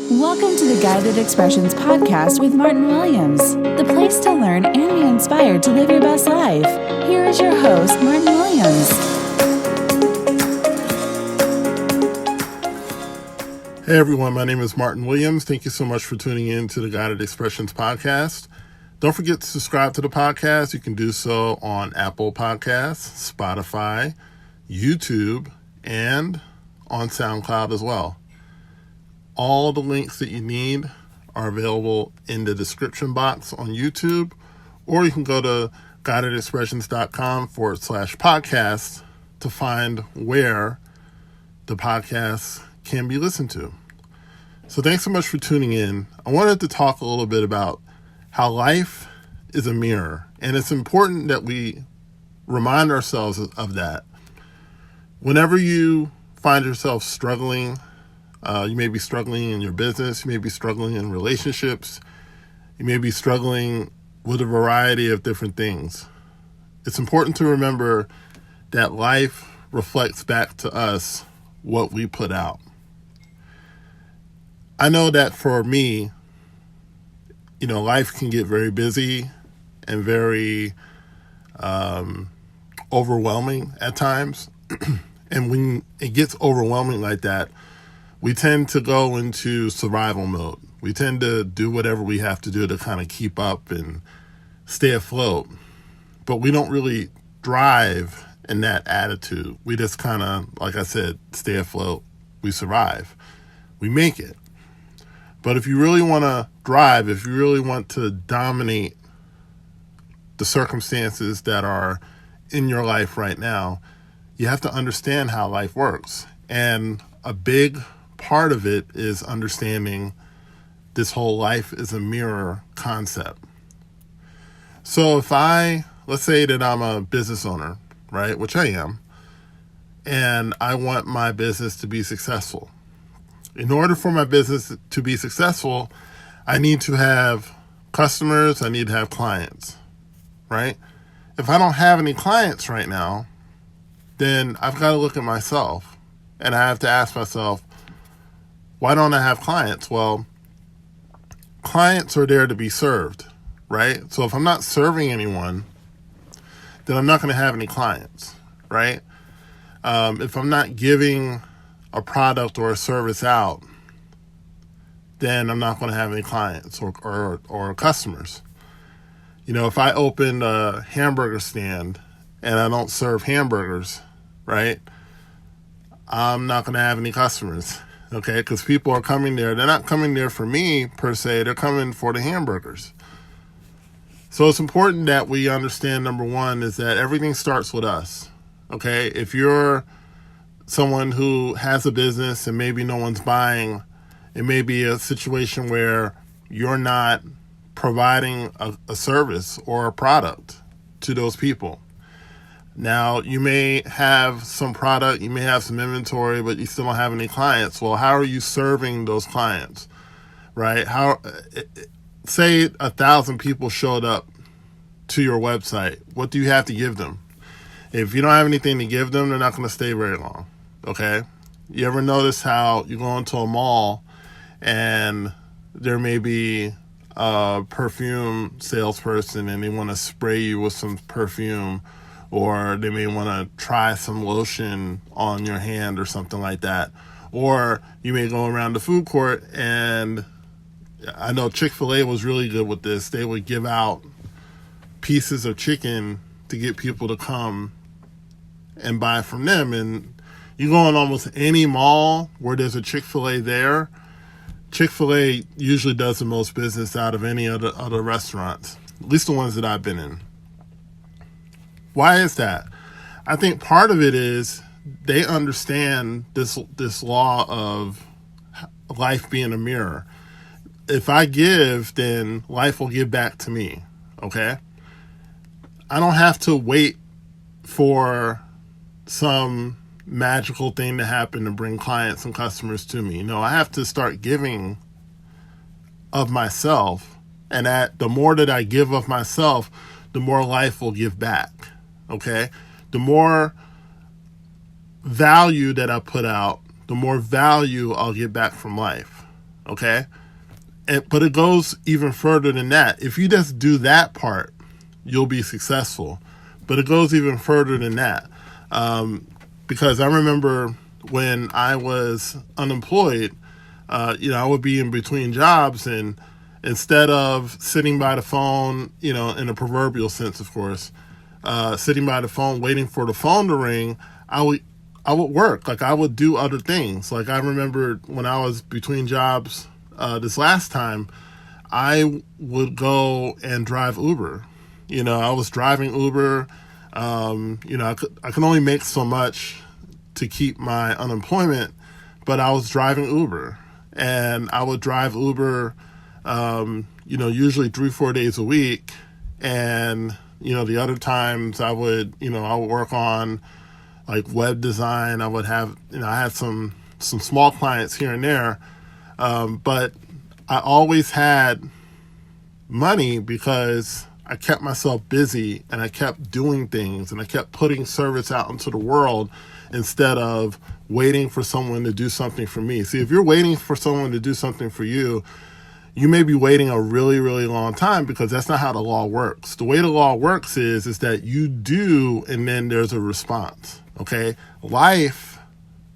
Welcome to the Guided Expressions podcast with Martin Williams, the place to learn and be inspired to live your best life. Here is your host, Martin Williams. Hey everyone, my name is Martin Williams. Thank you so much for tuning in to the Guided Expressions podcast. Don't forget to subscribe to the podcast. You can do so on Apple Podcasts, Spotify, YouTube, and on SoundCloud as well. All the links that you need are available in the description box on YouTube, or you can go to guidedexpressions.com/podcast to find where the podcast can be listened to. So thanks so much for tuning in. I wanted to talk a little bit about how life is a mirror, and it's important that we remind ourselves of that. Whenever you find yourself struggling, you may be struggling in your business, you may be struggling in relationships, you may be struggling with a variety of different things. It's important to remember that life reflects back to us what we put out. I know that for me, life can get very busy and very overwhelming at times. And when it gets overwhelming like that, we tend to go into survival mode. We tend to do whatever we have to do to kind of keep up and stay afloat. But we don't really drive in that attitude. We just kind of, like I said, stay afloat. We survive. We make it. But if you really want to drive, if you really want to dominate the circumstances that are in your life right now, you have to understand how life works. And a big part of it is understanding this whole life is a mirror concept. So let's say that I'm a business owner, right, which I am, and I want my business to be successful. In order for my business to be successful, I need to have customers, I need to have clients, right? If I don't have any clients right now, then I've got to look at myself and I have to ask myself, why don't I have clients? Well, clients are there to be served, right? So if I'm not serving anyone, then I'm not going to have any clients, right? If I'm not giving a product or a service out, then I'm not going to have any clients or customers. If I open a hamburger stand and I don't serve hamburgers, right, I'm not going to have any customers, okay? Because people are coming there. They're not coming there for me, per se. They're coming for the hamburgers. So it's important that we understand, number one, is that everything starts with us, okay? If you're someone who has a business and maybe no one's buying, it may be a situation where you're not providing a service or a product to those people. Now, you may have some product, you may have some inventory, but you still don't have any clients. Well, how are you serving those clients, right? Say 1,000 people showed up to your website. What do you have to give them? If you don't have anything to give them, they're not going to stay very long, okay? You ever notice how you go into a mall and there may be a perfume salesperson and they want to spray you with some perfume, or they may want to try some lotion on your hand or something like that. Or you may go around the food court, and I know Chick-fil-A was really good with this. They would give out pieces of chicken to get people to come and buy from them. And you go in almost any mall where there's a Chick-fil-A there, Chick-fil-A usually does the most business out of any other restaurants, at least the ones that I've been in. Why is that? I think part of it is they understand this law of life being a mirror. If I give, then life will give back to me, okay? I don't have to wait for some magical thing to happen to bring clients and customers to me. I have to start giving of myself, and the more that I give of myself, the more life will give back, okay? The more value that I put out, the more value I'll get back from life, Okay. But it goes even further than that. If you just do that part, you'll be successful. But it goes even further than that. Because I remember when I was unemployed, I would be in between jobs, and instead of sitting by the phone, in a proverbial sense, of course, sitting by the phone waiting for the phone to ring, I would work. Like, I would do other things. Like, I remember when I was between jobs this last time, I would go and drive Uber. I was driving Uber. I could only make so much to keep my unemployment, but I was driving Uber, and I would drive Uber, usually 3-4 days a week. And, the other times I would work on like web design. I would have, I had some small clients here and there. But I always had money because I kept myself busy, and I kept doing things, and I kept putting service out into the world instead of waiting for someone to do something for me. See, if you're waiting for someone to do something for you, you may be waiting a really, really long time, because that's not how the law works. The way the law works is that you do, and then there's a response. Okay? Life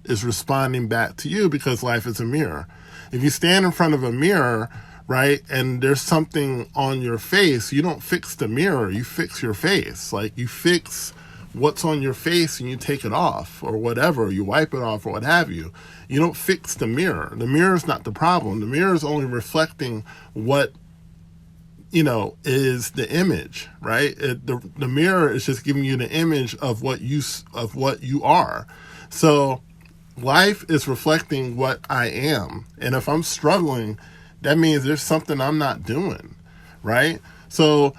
is responding back to you, because life is a mirror. If you stand in front of a mirror, right, and there's something on your face, you don't fix the mirror, you fix your face. Like, you fix what's on your face and you take it off, or whatever, you wipe it off, or what have you. You don't fix the mirror. The mirror is not the problem. The mirror is only reflecting what, is the image, right? The mirror is just giving you the image of what you are. So life is reflecting what I am. And if I'm struggling, that means there's something I'm not doing, right? So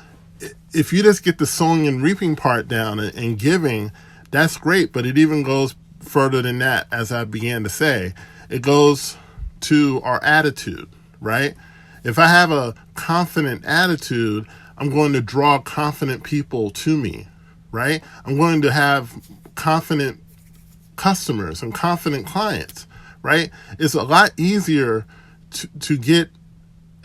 if you just get the sowing and reaping part down and giving, that's great. But it even goes further than that, as I began to say. It goes to our attitude, right? If I have a confident attitude, I'm going to draw confident people to me, right? I'm going to have confident customers and confident clients, right? It's a lot easier to get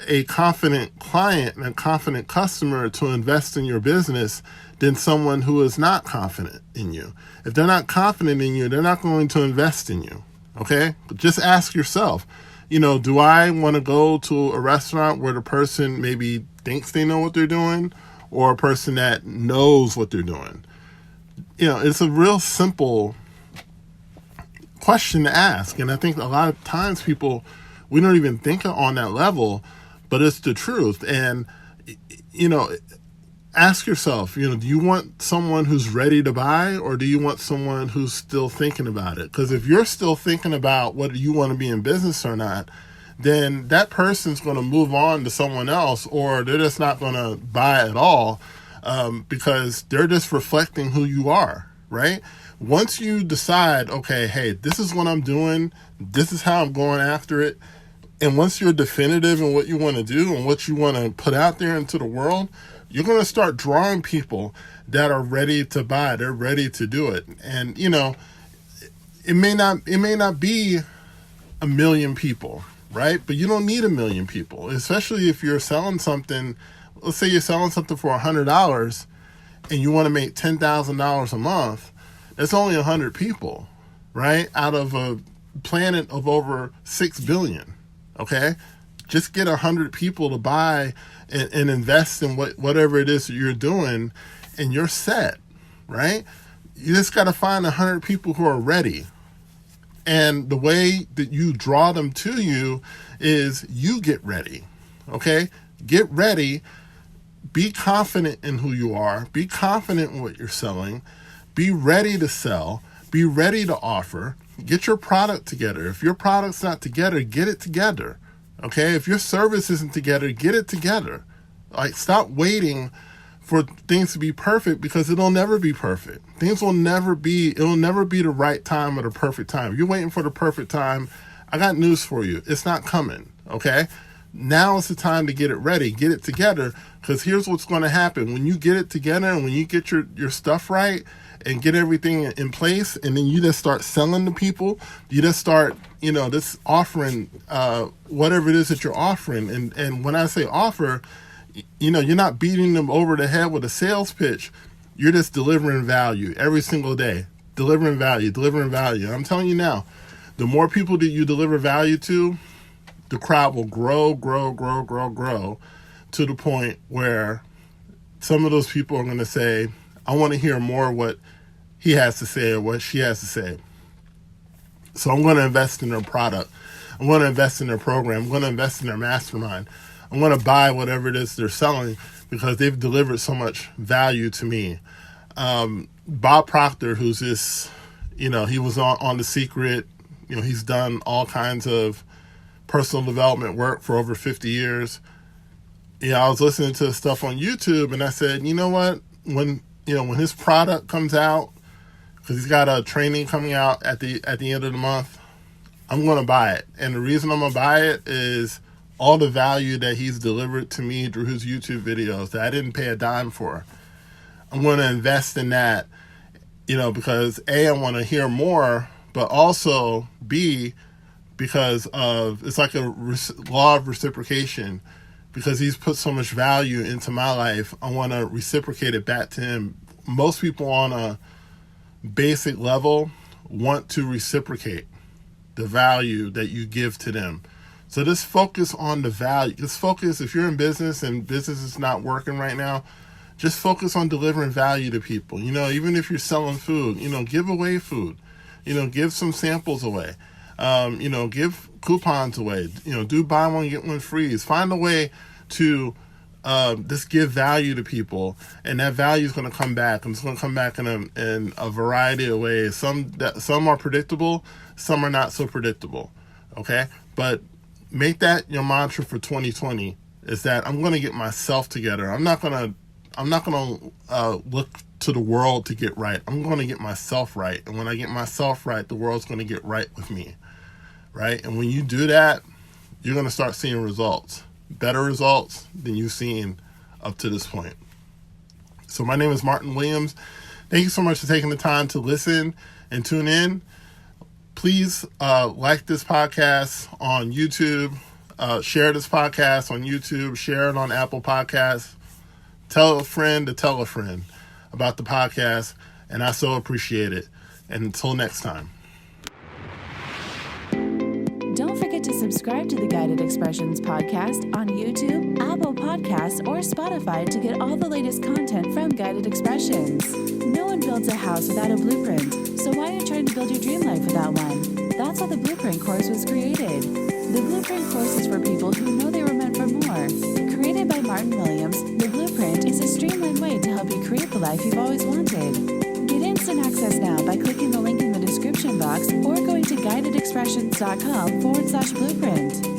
a confident client and a confident customer to invest in your business than someone who is not confident in you. If they're not confident in you, they're not going to invest in you. Okay? Just ask yourself, do I want to go to a restaurant where the person maybe thinks they know what they're doing, or a person that knows what they're doing? It's a real simple question to ask. And I think a lot of times we don't even think on that level, but it's the truth. And, ask yourself, do you want someone who's ready to buy, or do you want someone who's still thinking about it? Because if you're still thinking about whether you want to be in business or not, then that person's going to move on to someone else, or they're just not going to buy at all, because they're just reflecting who you are, right? Once you decide, okay, hey, this is what I'm doing, this is how I'm going after it, and once you're definitive in what you want to do and what you want to put out there into the world, you're going to start drawing people that are ready to buy. They're ready to do it. And, it may not be 1 million people, right? But you don't need 1 million people, especially if you're selling something. Let's say you're selling something for $100 and you want to make $10,000 a month. That's only 100 people, right? Out of a planet of over 6 billion. Okay? Just get 100 people to buy and invest in whatever it is that you're doing, and you're set, right? You just got to find 100 people who are ready. And the way that you draw them to you is you get ready, okay? Get ready. Be confident in who you are. Be confident in what you're selling. Be ready to sell. Be ready to offer. Get your product together. If your product's not together, get it together. Okay, if your service isn't together, get it together. Like, stop waiting for things to be perfect, because it'll never be perfect. It'll never be the right time or the perfect time. If you're waiting for the perfect time, I got news for you. It's not coming, okay? Now is the time to get it ready, get it together, because here's what's going to happen. When you get it together and when you get your stuff right and get everything in place, and then you just start selling to people, you just start, this offering, whatever it is that you're offering. And when I say offer, you're not beating them over the head with a sales pitch. You're just delivering value every single day. Delivering value. And I'm telling you now, the more people that you deliver value to, the crowd will grow to the point where some of those people are going to say, I want to hear more what he has to say or what she has to say. So I'm going to invest in their product. I'm going to invest in their program. I'm going to invest in their mastermind. I'm going to buy whatever it is they're selling because they've delivered so much value to me. Bob Proctor, who's this, he was on The Secret. He's done all kinds of personal development work for over 50 years. I was listening to stuff on YouTube and I said, you know what? When his product comes out, because he's got a training coming out at the end of the month, I'm going to buy it. And the reason I'm going to buy it is all the value that he's delivered to me through his YouTube videos that I didn't pay a dime for. I'm going to invest in that, because A, I want to hear more, but also B, because it's like a law of reciprocation. Because he's put so much value into my life, I want to reciprocate it back to him. Most people on a basic level want to reciprocate the value that you give to them. So just focus on the value. Just focus, if you're in business and business is not working right now, just focus on delivering value to people. Even if you're selling food, give away food. Give some samples away. Give coupons away. Do buy one, get one free. Find a way to just give value to people, and that value is going to come back, and it's going to come back in a variety of ways. Some are predictable, some are not so predictable. Okay, but make that your mantra for 2020. Is that I'm going to get myself together. I'm not going to look to the world to get right. I'm going to get myself right, and when I get myself right, the world's going to get right with me. Right? And when you do that, you're going to start seeing results. Better results than you've seen up to this point. So my name is Martin Williams. Thank you so much for taking the time to listen and tune in. Please like this podcast on YouTube. Share this podcast on YouTube. Share it on Apple Podcasts. Tell a friend to tell a friend about the podcast. And I so appreciate it. And until next time. Don't forget to subscribe to the Guided Expressions podcast on YouTube, Apple Podcasts, or Spotify to get all the latest content from Guided Expressions. No one builds a house without a blueprint, so why are you trying to build your dream life without one? That's how the Blueprint course was created. The Blueprint course is for people who know they were meant for more. Created by Martin Williams, the Blueprint is a streamlined way to help you create the life you've always wanted. Get instant access now by clicking the link in the description box or going to guidedexpressions.com/blueprint.